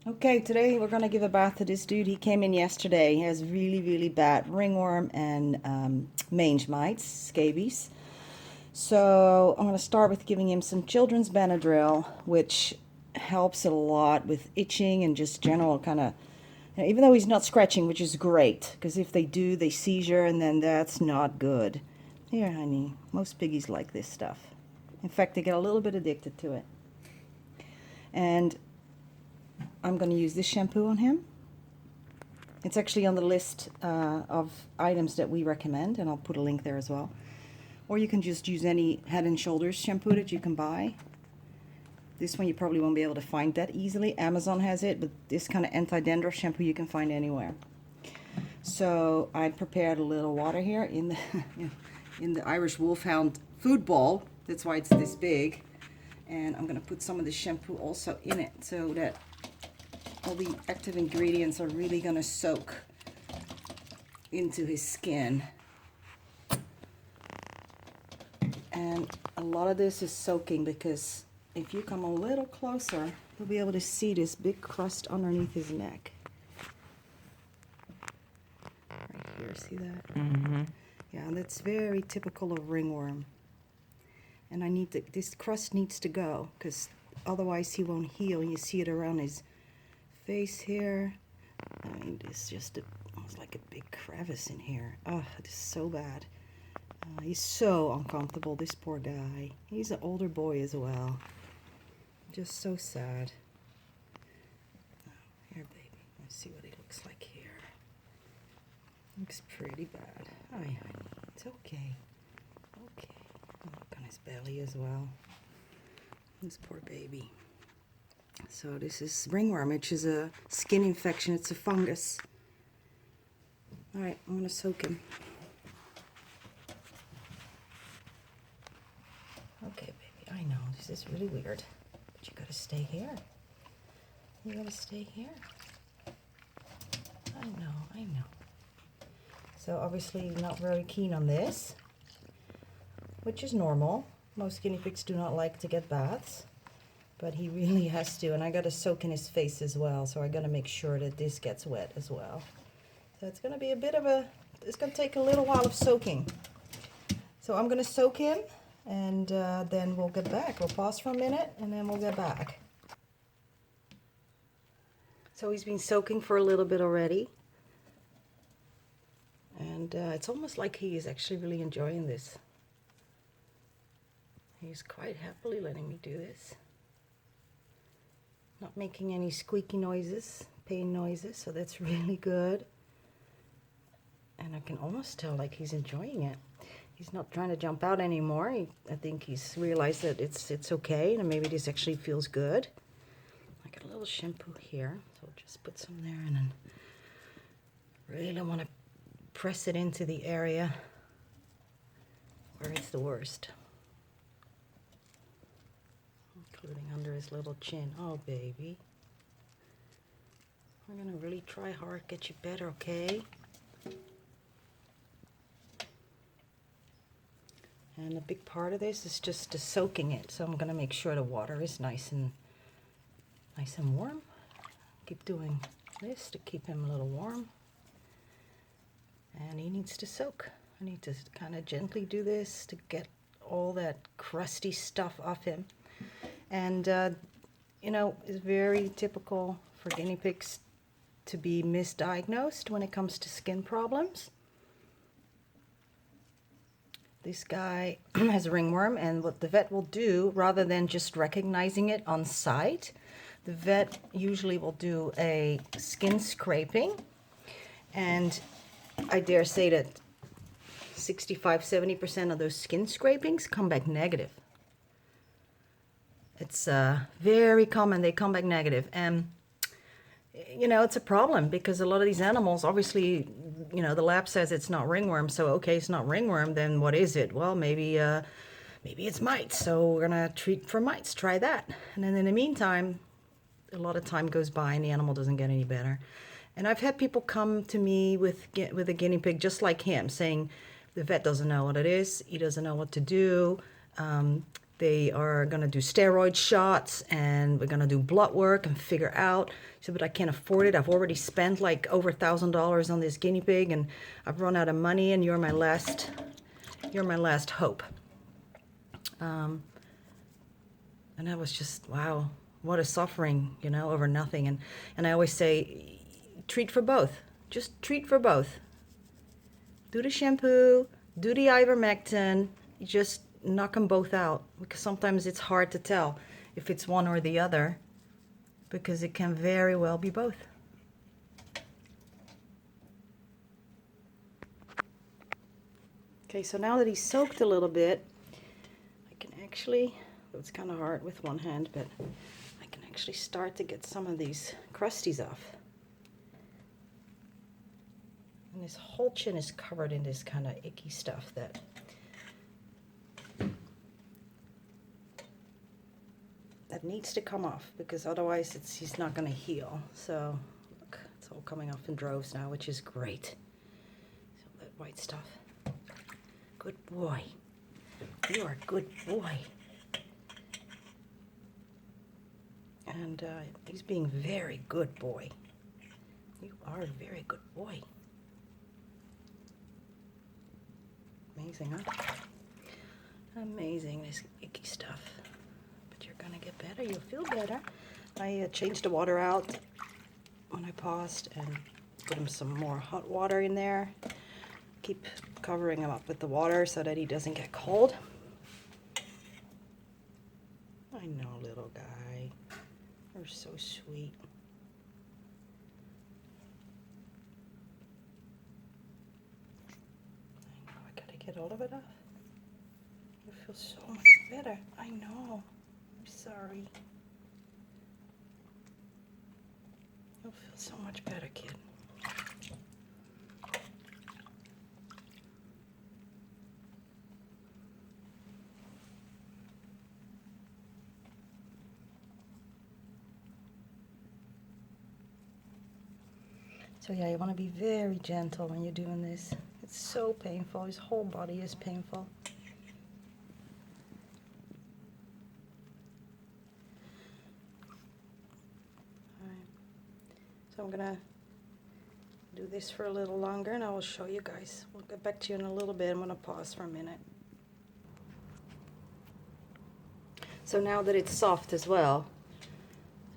Okay, today we're gonna give a bath to this dude. He came in yesterday. He has really, really bad ringworm and mange mites, scabies. So I'm gonna start with giving him some children's Benadryl, which helps a lot with itching and just general kind of, even though he's not scratching, which is great, because if they do, they seizure, and then that's not good. Here, honey, most piggies like this stuff. In fact, they get a little bit addicted to it. And I'm going to use this shampoo on him. It's actually on the list of items that we recommend, and I'll put a link there as well. Or you can just use any Head and Shoulders shampoo that you can buy. This one you probably won't be able to find that easily. Amazon has it, but this kind of anti-dandruff shampoo you can find anywhere. So I prepared a little water here in the in the Irish Wolfhound food bowl. That's why it's this big. And I'm going to put some of the shampoo also in it so that all the active ingredients are really going to soak into his skin. And a lot of this is soaking because if you come a little closer, you'll be able to see this big crust underneath his neck. Right here, see that? Mm-hmm. Yeah, that's very typical of ringworm. And I need to, this crust needs to go because otherwise he won't heal. You see it around his face here. I mean, it's just almost like a big crevice in here. Oh, it is so bad. He's so uncomfortable, this poor guy. He's an older boy as well. Just so sad. Oh, here, baby. Let's see what he looks like here. Looks pretty bad. Hi, honey. It's okay. Okay. Look on his belly as well. This poor baby. So this is ringworm, which is a skin infection. It's a fungus. All right, I'm going to soak him. Okay, baby, I know, this is really weird, but you gotta stay here. You gotta stay here. I know. So obviously he's not very keen on this, which is normal. Most guinea pigs do not like to get baths, but he really has to, and I gotta soak in his face as well, so I gotta make sure that this gets wet as well. So it's gonna be a bit of a, it's gonna take a little while of soaking. So I'm gonna soak him, and then we'll get back. We'll pause for a minute and then we'll get back. So he's been soaking for a little bit already, and it's almost like he is actually really enjoying this. He's quite happily letting me do this. Not making any squeaky noises, pain noises, so that's really good. And I can almost tell like he's enjoying it. He's not trying to jump out anymore. I think he's realized that it's okay, and maybe this actually feels good. I got a little shampoo here, so I'll just put some there, and then really want to press it into the area where it's the worst, including under his little chin. Oh, baby. We're gonna really try hard, get you better, okay? And a big part of this is just soaking it. So I'm going to make sure the water is nice and warm. Keep doing this to keep him a little warm. And he needs to soak. I need to kind of gently do this to get all that crusty stuff off him. And, you know, it's very typical for guinea pigs to be misdiagnosed when it comes to skin problems. This guy has ringworm, and what the vet will do, rather than just recognizing it on sight, the vet usually will do a skin scraping, and I dare say that 65–70% of those skin scrapings come back negative. It's very common, they come back negative, and you know, it's a problem because a lot of these animals, obviously, you know, the lab says it's not ringworm, so okay, it's not ringworm, then what is it? Well, maybe it's mites, so we're gonna treat for mites, try that. And then in the meantime, a lot of time goes by and the animal doesn't get any better. And I've had people come to me with a guinea pig just like him, saying the vet doesn't know what it is, he doesn't know what to do. They are gonna do steroid shots, and we're gonna do blood work and figure out. So, but I can't afford it. I've already spent like over $1,000 on this guinea pig, and I've run out of money. And you're my last hope. And that was just, wow, what a suffering, you know, over nothing. And I always say, treat for both. Just treat for both. Do the shampoo, do the ivermectin. You just knock them both out, because sometimes it's hard to tell if it's one or the other, because it can very well be both. Okay, so now that he's soaked a little bit, I can actually, it's kind of hard with one hand, but I can actually start to get some of these crusties off. And his whole chin is covered in this kind of icky stuff that needs to come off, because otherwise he's not going to heal. So look, it's all coming off in droves now, which is great. So that white stuff. Good boy. You are a good boy. And he's being very good boy. You are a very good boy. Amazing, huh? Amazing, this icky stuff. But you're gonna get better. You'll feel better. I changed the water out when I paused and put him some more hot water in there. Keep covering him up with the water so that he doesn't get cold. I know, little guy. You're so sweet. I know, I gotta get all of it off. You feel so much better. I know. I'm sorry. You'll feel so much better, kid. So yeah, you want to be very gentle when you're doing this. It's so painful. His whole body is painful. Alright. So I'm gonna do this for a little longer and I will show you guys. We'll get back to you in a little bit. I'm gonna pause for a minute. So now that it's soft as well,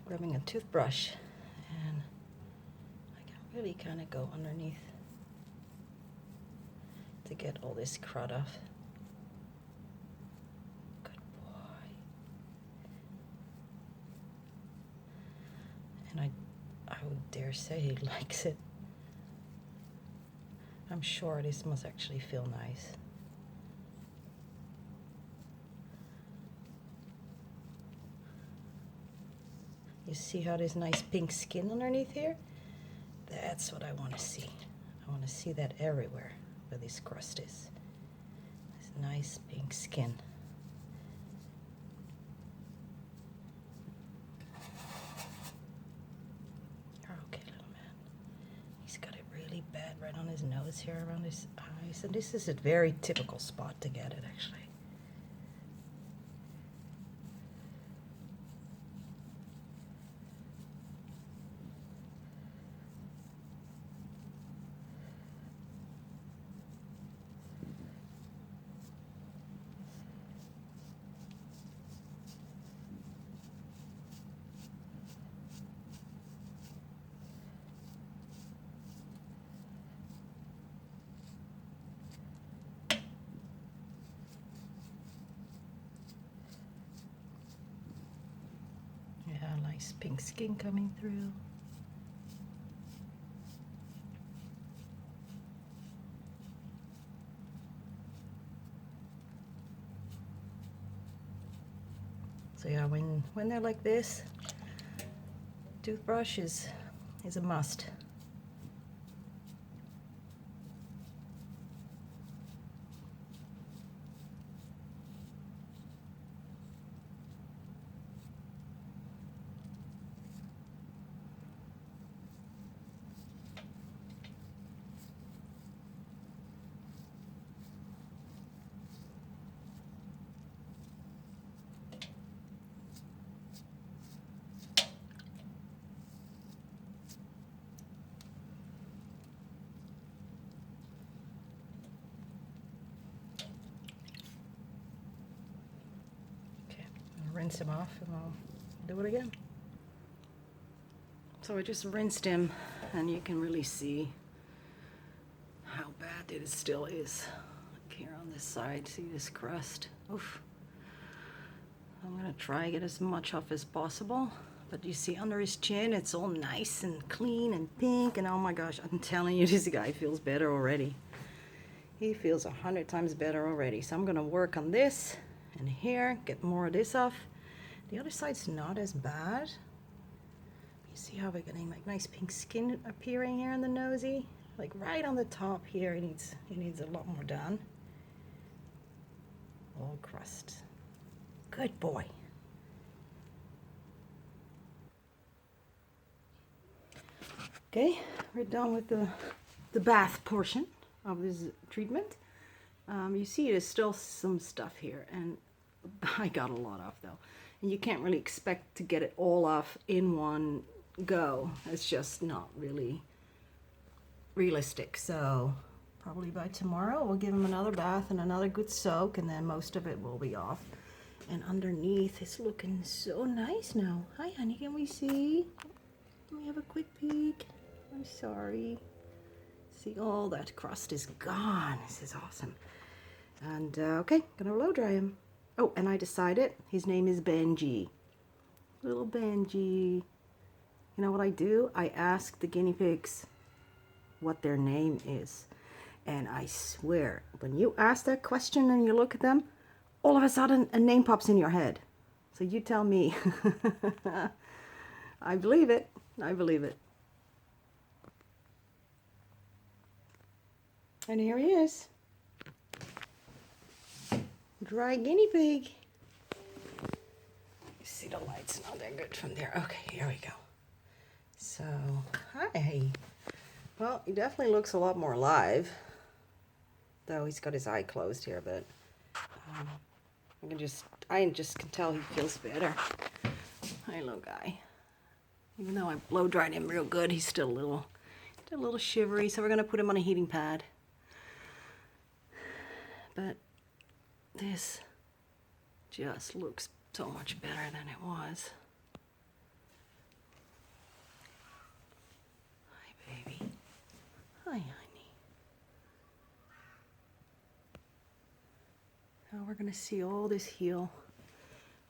grabbing a toothbrush, and I can really kind of go underneath to get all this crud off. Good boy. And I would dare say he likes it. I'm sure this must actually feel nice. You see how there's nice pink skin underneath here? That's what I want to see. I want to see that everywhere where this crust is. This nice pink skin. You're okay, little man. He's got it really bad right on his nose here, around his eyes. And this is a very typical spot to get it, actually. Nice pink skin coming through. So yeah, when they're like this, toothbrush is a must. rinse him off and I'll do it again. So I just rinsed him, and you can really see how bad it still is. Like here on this side, see this crust? Oof. I'm gonna try to get as much off as possible. But you see under his chin, it's all nice and clean and pink, and oh my gosh, I'm telling you, this guy feels better already. He feels 100 times better already. So I'm gonna work on this and here, get more of this off. The other side's not as bad. You see how we're getting like nice pink skin appearing here in the nosy? Like right on the top here, he needs a lot more done. All crust. Good boy. Okay, we're done with the bath portion of this treatment. You see there's still some stuff here, and I got a lot off though. And you can't really expect to get it all off in one go. It's just not really realistic. So probably by tomorrow we'll give him another bath and another good soak, and then most of it will be off. And underneath it's looking so nice now. Hi honey, can we see? Can we have a quick peek? I'm sorry. See, all that crust is gone. This is awesome. And okay, gonna blow dry him. Oh, and I decided his name is Benji. Little Benji. You know what I do? I ask the guinea pigs what their name is. And I swear, when you ask that question and you look at them, all of a sudden a name pops in your head. So you tell me. I believe it. I believe it. And here he is. Dry guinea pig. You see the light's not that good from there. Okay, here we go. So, hi. Well, he definitely looks a lot more alive. Though he's got his eye closed here, but I just can tell he feels better. Hi, little guy. Even though I blow dried him real good, he's still a little shivery, so we're gonna put him on a heating pad. But this just looks so much better than it was. Hi, baby. Hi, honey. Now we're gonna see all this heal.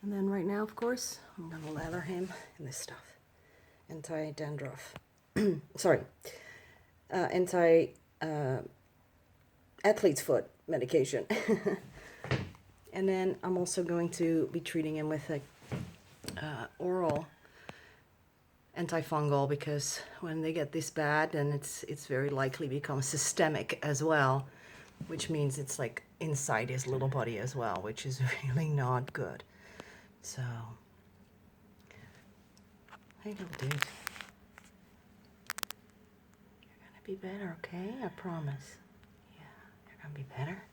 And then right now, of course, I'm gonna lather him in this stuff. Anti-dandruff. Sorry. Athlete's foot medication. And then I'm also going to be treating him with a oral antifungal, because when they get this bad, then it's very likely become systemic as well, which means it's like inside his little body as well, which is really not good. So, hey little dude, you're gonna be better, okay? I promise. Yeah, you're gonna be better.